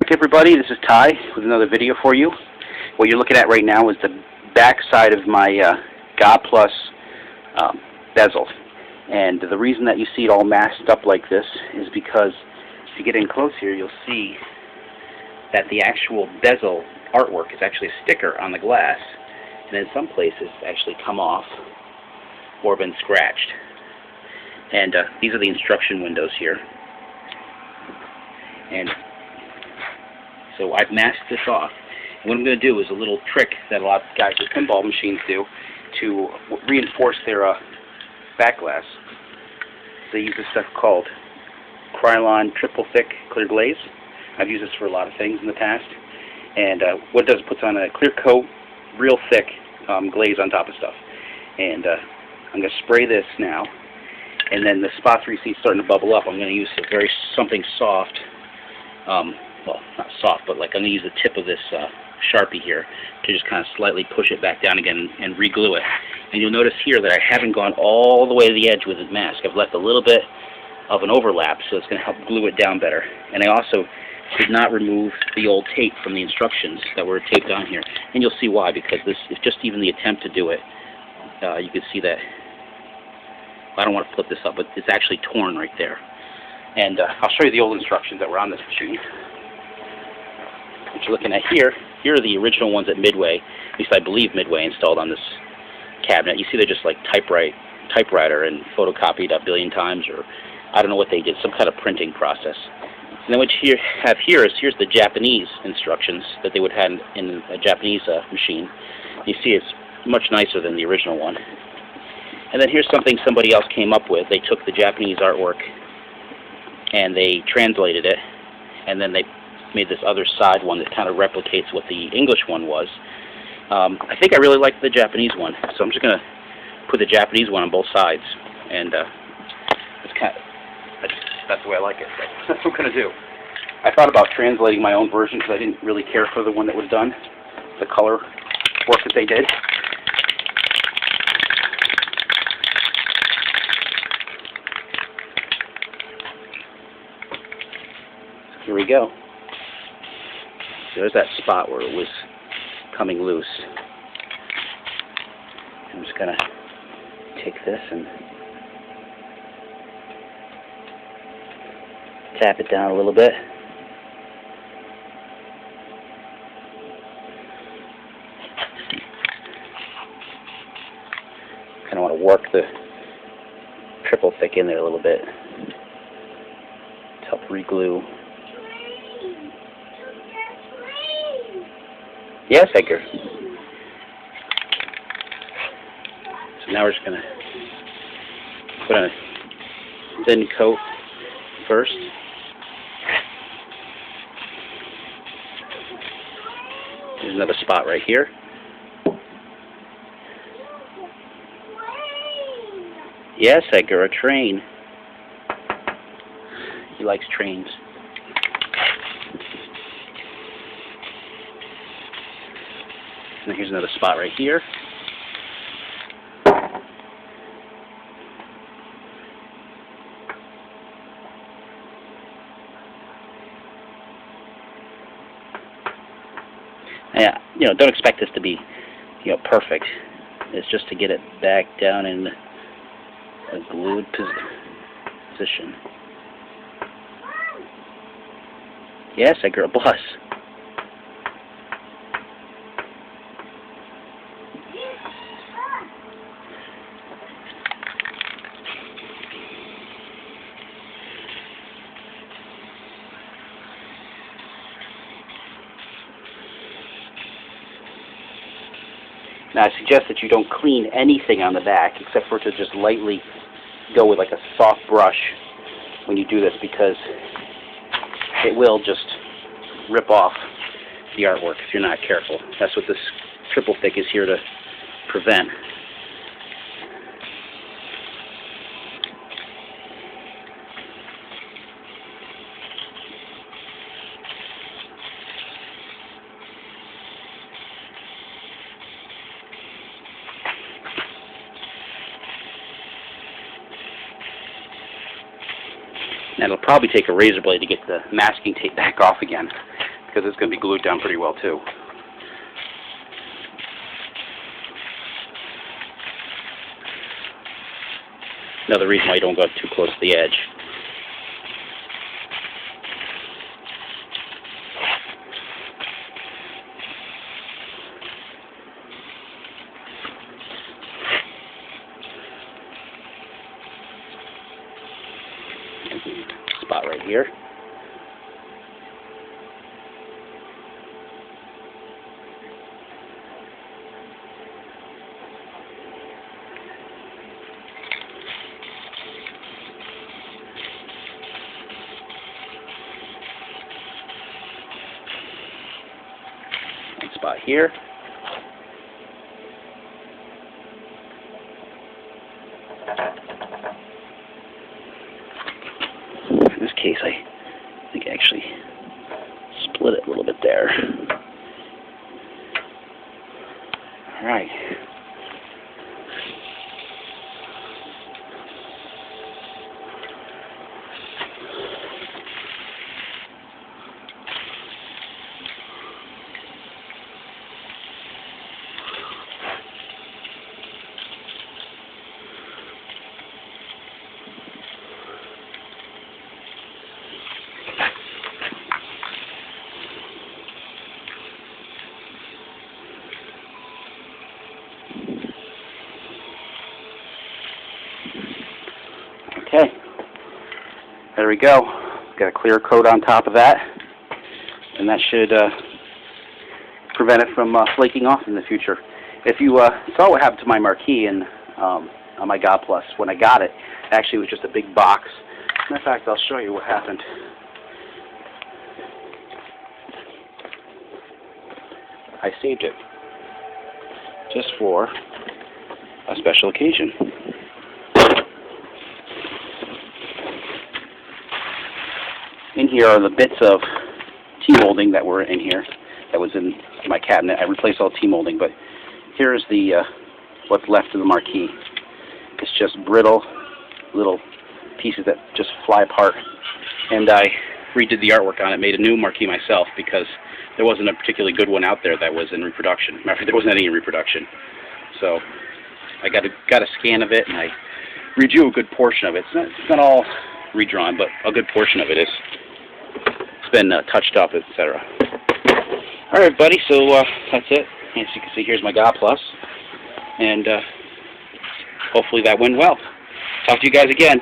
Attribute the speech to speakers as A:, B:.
A: Thick, everybody. This is Ty with another video for you. What you're looking at right now is the back side of my Gaplus bezel. And the reason that you see it all masked up like this is because if you get in close here, you'll see that the actual bezel artwork is actually a sticker on the glass. And in some places, it's actually come off or been scratched. And these are the instruction windows here. And so I've masked this off. And what I'm going to do is a little trick that a lot of guys with pinball machines do to reinforce their back glass. They use this stuff called Krylon Triple Thick clear glaze. I've used this for a lot of things in the past. And what it does is puts on a clear coat, real thick glaze on top of stuff. And I'm going to spray this now. And then the spots where you see starting to bubble up, I'm going to use something soft. Well, not soft, but like I'm going to use the tip of this Sharpie here to just kind of slightly push it back down again and re-glue it. And you'll notice here that I haven't gone all the way to the edge with the mask. I've left a little bit of an overlap, so it's going to help glue it down better. And I also did not remove the old tape from the instructions that were taped on here. And you'll see why, because this is just even the attempt to do it. You can see that, I don't want to flip this up, but it's actually torn right there. And I'll show you the old instructions that were on this machine. What you're looking at here are the original ones at Midway, at least I believe Midway installed on this cabinet. You see they're just like typewriter and photocopied a billion times, or I don't know what they did, some kind of printing process. And then what you have here's the Japanese instructions that they would have in a Japanese machine. You see it's much nicer than the original one. And then here's something somebody else came up with. They took the Japanese artwork and they translated it, and then they made this other side one that kind of replicates what the English one was. I think I really like the Japanese one, so I'm just going to put the Japanese one on both sides, and that's the way I like it. So that's what I'm going to do. I thought about translating my own version because I didn't really care for the one that was done, the color work that they did. Here we go. So there's that spot where it was coming loose. I'm just going to take this and tap it down a little bit. Kind of want to work the triple thick in there a little bit to help re-glue. Yes, Edgar. So now we're just going to put on a thin coat first. There's another spot right here. Yes, Edgar, a train. He likes trains. And here's another spot right here. Yeah, don't expect this to be, perfect. It's just to get it back down in a glued position. Yes, Edgar, a bus. Now, I suggest that you don't clean anything on the back except for to just lightly go with like a soft brush when you do this, because it will just rip off the artwork if you're not careful. That's what this triple thick is here to prevent. And it'll probably take a razor blade to get the masking tape back off again. because it's going to be glued down pretty well too. Another reason why you don't go too close to the edge. Spot right here. One spot here. In this case, I think I actually split it a little bit there. All right. Okay, there we go. Got a clear coat on top of that, and that should prevent it from flaking off in the future. If you saw what happened to my marquee on my Gaplus, when I got it, actually it was just a big box. Matter of fact, I'll show you what happened. I saved it just for a special occasion. In here are the bits of T-molding that were in here, that was in my cabinet. I replaced all T-molding, but here's the what's left of the marquee. It's just brittle little pieces that just fly apart. And I redid the artwork on it, made a new marquee myself because there wasn't a particularly good one out there that was in reproduction. Matter of fact, there wasn't any in reproduction. So I got a scan of it, and I redrew a good portion of it. It's not all redrawn, but a good portion of it is. It's been touched up, etc. All right, buddy. So that's it. As you can see, here's my Gaplus, and hopefully that went well. Talk to you guys again.